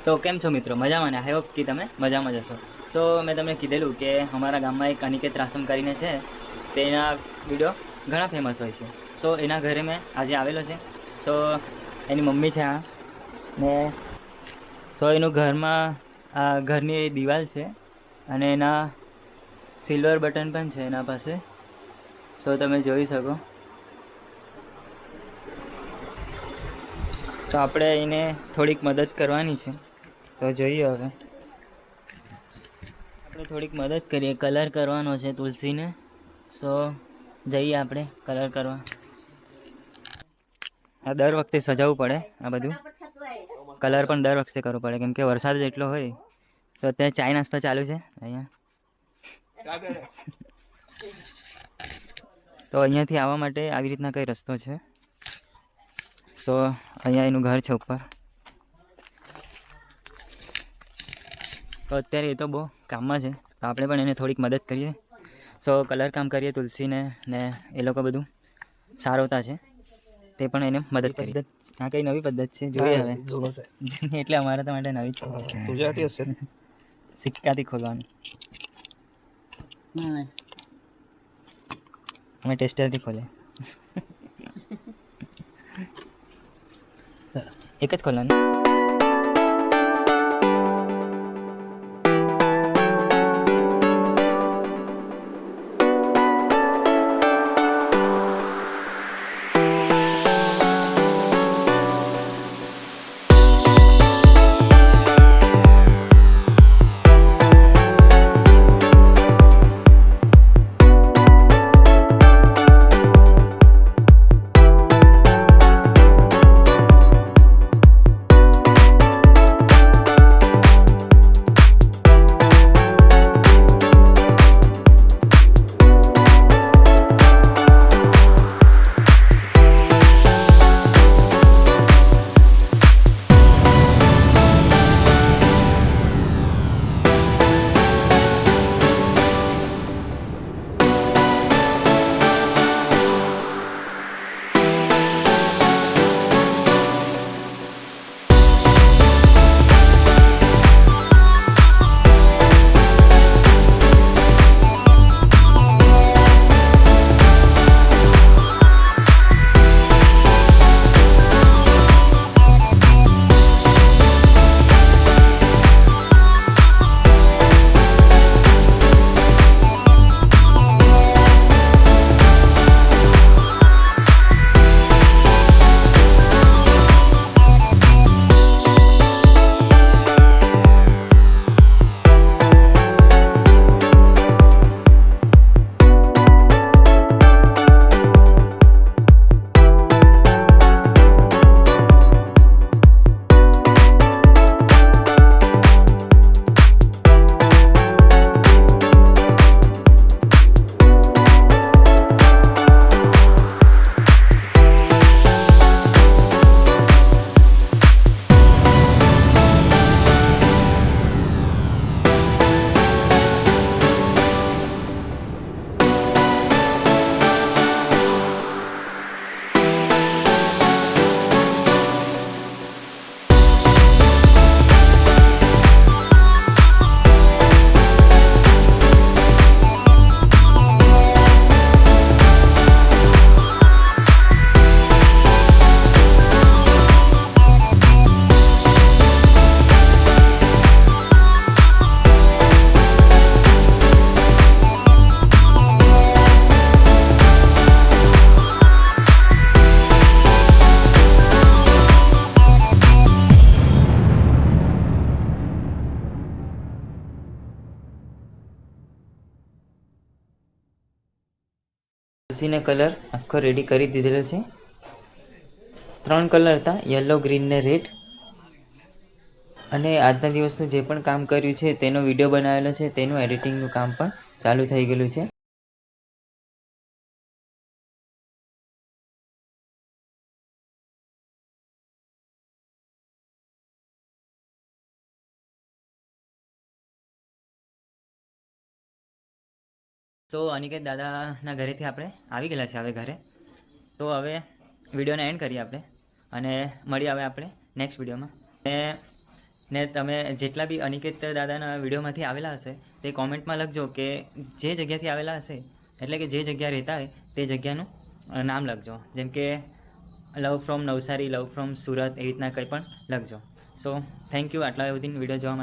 તો કેમ છો મિત્રો? મજામાં ને? આઈ હોપ કે તમે મજામાં જશો. સો મેં તમને કીધેલું કે અમારા ગામમાં એક અનિકેત રાસમ કરીને છે, તેના વિડીયો ઘણા ફેમસ હોય છે. સો એના ઘરે મેં આજે આવેલો છે. સો એની મમ્મી છે આ ને, સો એનું ઘરમાં આ ઘરની દિવાલ છે અને એના સિલ્વર બટન પણ છે એના પાસે. સો તમે જોઈ શકો. તો આપણે એને થોડીક મદદ કરવાની છે. તો જોઈએ હવે આપણે થોડીક મદદ કરીએ. કલર કરવાનો છે તુલસીને. સો જઈએ આપણે કલર કરવા. આ દર વખતે સજાવવું પડે આ બધું. કલર પણ દર વખતે કરવો પડે કેમ કે વરસાદ જેટલો હોય. તો અત્યારે ચાય નાસ્તો ચાલુ છે અહીંયા. તો અહીંયાથી આવવા માટે આવી રીતના કંઈ રસ્તો છે. સો અહીંયા એનું ઘર છે ઉપર. તો અત્યારે એ તો બહુ કામમાં છે, તો આપણે પણ એને થોડીક મદદ કરીએ. સો કલર કામ કરીએ તુલસીને ને એ લોકો બધું સારવતા છે, તે પણ એને મદદ કરી. આ કઈ નવી પદ્ધતિ છે જોઈએ હવે. એટલે અમારા તો માટે નવી છે. સિક્કાથી ખોલવાની. અમે ટેસ્ટરથી ખોલે. એક જ ખોલવાની. તુલસીને કલર આખો રેડી કરી દીધેલો છે. 3 કલર હતા, યલો, ગ્રીન ને રેડ. અને આજના દિવસનું જે પણ કામ કર્યું છે તેનો વિડીયો બનાવેલો છે, તેનું એડિટિંગનું કામ પણ ચાલુ થઈ ગયેલું છે. સો અનિકેત દાદાના ઘરેથી આપણે આવી ગયેલા છે હવે ઘરે. તો હવે વિડીયોને એન્ડ કરીએ આપણે અને મળીએ હવે આપણે નેક્સ્ટ વિડીયોમાં. અને ને તમે જેટલા બી અનિકેત દાદાના વિડીયોમાંથી આવેલા હશે તે કોમેન્ટમાં લખજો કે જે જગ્યાથી આવેલા હશે એટલે કે જે જગ્યા રહેતા હોય તે જગ્યાનું નામ લખજો, જેમ કે લવ from Navsari, love from Surat, એવી રીતના કંઈ પણ લખજો. સો થેન્ક યુ આટલા સુધી વિડીયો જોવા માટે.